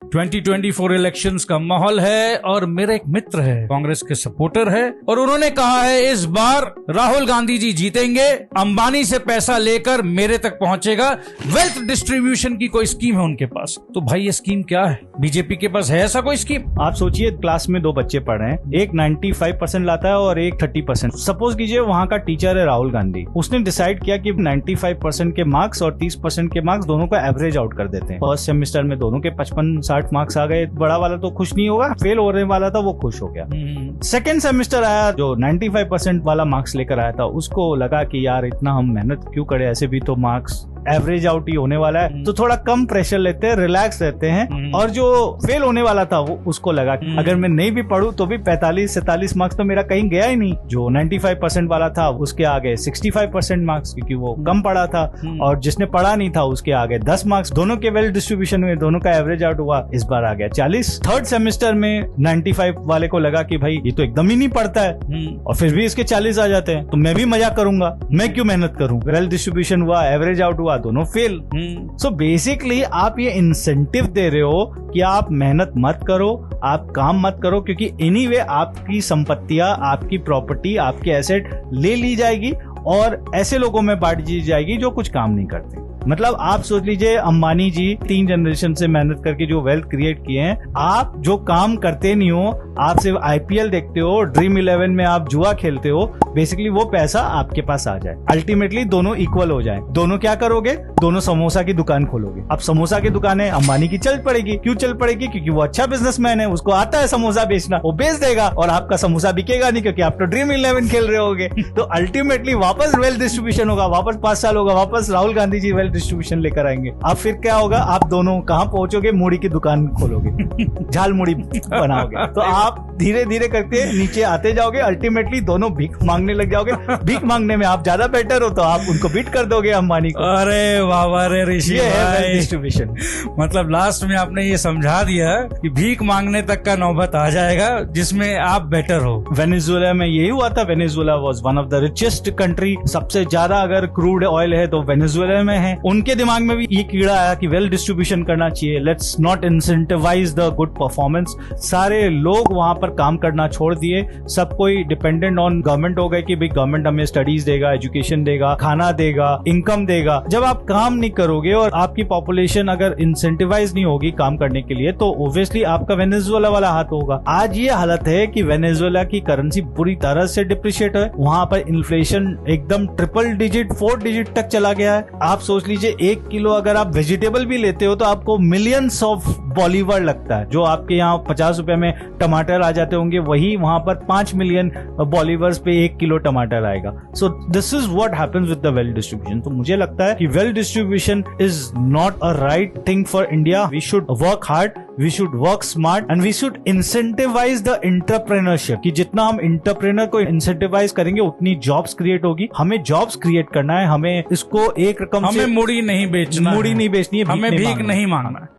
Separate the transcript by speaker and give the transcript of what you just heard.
Speaker 1: 2024 elections का माहौल है और मेरा एक मित्र है, कांग्रेस के सपोर्टर है, और उन्होंने कहा है इस बार राहुल गांधी जी जीतेंगे, अंबानी से पैसा लेकर मेरे तक पहुंचेगा। वेल्थ डिस्ट्रीब्यूशन की कोई स्कीम है उनके पास। तो भाई ये स्कीम क्या है? बीजेपी के पास है ऐसा कोई स्कीम?
Speaker 2: आप सोचिए, क्लास में दो बच्चे पढ़ रहे हैं, एक 95% लाता है और एक 30%। सपोज कीजिए वहां का टीचर है राहुल गांधी, उसने डिसाइड किया कि 95% के मार्क्स और 30% के मार्क्स दोनों को एवरेज आउट कर देते हैं। फर्स्ट सेमेस्टर में दोनों के 55-60 मार्क्स आ गए। बड़ा वाला तो खुश नहीं होगा, फेल होने वाला था वो खुश हो गया। सेकेंड सेमेस्टर आया, जो 95% वाला मार्क्स लेकर आया था उसको लगा कि यार इतना हम मेहनत क्यों करें, ऐसे भी तो मार्क्स एवरेज आउट ही होने वाला है, तो थोड़ा कम प्रेशर लेते हैं, रिलैक्स रहते हैं। और जो फेल होने वाला था वो उसको लगा कि अगर मैं नहीं भी पढ़ूं तो भी 45-47 मार्क्स तो मेरा कहीं गया ही नहीं। जो 95% वाला था उसके आगे 65% मार्क्स, क्योंकि वो कम पढ़ा था, और जिसने पढ़ा नहीं था उसके आगे 10 मार्क्स। दोनों के वेल डिस्ट्रीब्यूशन में दोनों का एवरेज आउट हुआ, इस बार आ गया 40। थर्ड सेमेस्टर में 95 वाले को लगा कि भाई ये तो एकदम ही नहीं पढ़ता है, और फिर भी इसके 40 आ जाते हैं, तो मैं भी मजाक करूंगा, मैं क्यों मेहनत करूं। वेल डिस्ट्रीब्यूशन हुआ, एवरेज आउट हुआ, दोनों फेल। सो बेसिकली आप ये इंसेंटिव दे रहे हो कि आप मेहनत मत करो, आप काम मत करो, क्योंकि एनीवे आपकी संपत्तियां, आपकी प्रॉपर्टी, आपकी एसेट ले ली जाएगी और ऐसे लोगों में बांट दी जाएगी जो कुछ काम नहीं करते। मतलब आप सोच लीजिए, अंबानी जी 3 जनरेशन से मेहनत करके जो वेल्थ क्रिएट किए हैं, आप जो काम करते नहीं हो, आप सिर्फ आईपीएल देखते हो, ड्रीम 11 में आप जुआ खेलते हो, बेसिकली वो पैसा आपके पास आ जाए, अल्टीमेटली दोनों इक्वल हो जाए। दोनों क्या करोगे? दोनों समोसा की दुकान खोलोगे। अब समोसा की दुकान है, अंबानी की चल पड़ेगी। क्यों चल पड़ेगी? क्योंकि वो अच्छा बिजनेसमैन है, उसको आता है समोसा बेचना, वो बेच देगा और आपका समोसा बिकेगा नहीं, क्योंकि आप तो ड्रीम 11 खेल रहे होगे। तो अल्टीमेटली वापस वेल्थ डिस्ट्रीब्यूशन होगा, वापस 5 साल होगा, वापस राहुल गांधी जी वेल्थ डिस्ट्रीब्यूशन लेकर आएंगे। अब फिर क्या होगा? आप दोनों कहां पहुंचोगे? मुड़ी की दुकान खोलोगे, झाल मुड़ी बनाओगे। तो आप धीरे धीरे करके नीचे आते जाओगे, अल्टीमेटली दोनों भीख मांगने लग जाओगे। भीख मांगने में आप ज्यादा बेटर हो तो आप उनको बीट कर दोगे अंबानी को।
Speaker 1: अरे वाह रे ऋषि,
Speaker 2: ये है वेल्थ डिस्ट्रीब्यूशन।
Speaker 1: मतलब लास्ट में आपने ये समझा दिया कि भीख मांगने तक का नौबत आ जाएगा जिसमें आप बेटर हो।
Speaker 2: वेनेजुएला में यही हुआ था। Venezuela was one of the richest country. सबसे ज्यादा अगर क्रूड ऑयल है तो वेनेजुएला में है। उनके दिमाग में भी ये कीड़ा आया कि वेल्थ डिस्ट्रीब्यूशन करना चाहिए, let's not incentivize the good performance. सारे लोग वहां पर काम करना छोड़ दिए, सब कोई डिपेंडेंट ऑन गवर्नमेंट हो गए कि भाई गवर्नमेंट हमें स्टडीज देगा, एजुकेशन देगा, खाना देगा, इनकम देगा। जब आप काम नहीं करोगे और आपकी पॉपुलेशन अगर इंसेंटिवाइज नहीं होगी काम करने के लिए, तो ऑब्वियसली आपका वेनेजुएला वाला हाथ होगा। आज ये हालत है कि वेनेजुएला की करेंसी बुरी तरह से डिप्रिशिएट है, वहां पर इन्फ्लेशन एकदम ट्रिपल डिजिट, 4 डिजिट तक चला गया है। आप सोच लीजिए 1 किलो अगर आप वेजिटेबल भी लेते हो तो आपको मिलियंस ऑफ बॉलीवर लगता है। जो आपके यहाँ 50 रुपए में टमाटर आ जाते होंगे, वही वहां पर 5 मिलियन बॉलीवर्स पे 1 किलो टमाटर आएगा। So this is what happens with the wealth distribution. तो मुझे लगता है कि wealth distribution is not a right thing for India. We should work hard, we should work smart and we should incentivize the entrepreneurship. कि जितना हम entrepreneur को incentivise करेंगे उतनी जॉब्स क्रिएट होगी। हमें जॉब्स क्रिएट करना है, हमें इसको एक रकम
Speaker 1: हमें मुड़ी नहीं बेचना,
Speaker 2: मुड़ी नहीं बेचनी है,
Speaker 1: हमें भीख नहीं मांगना है।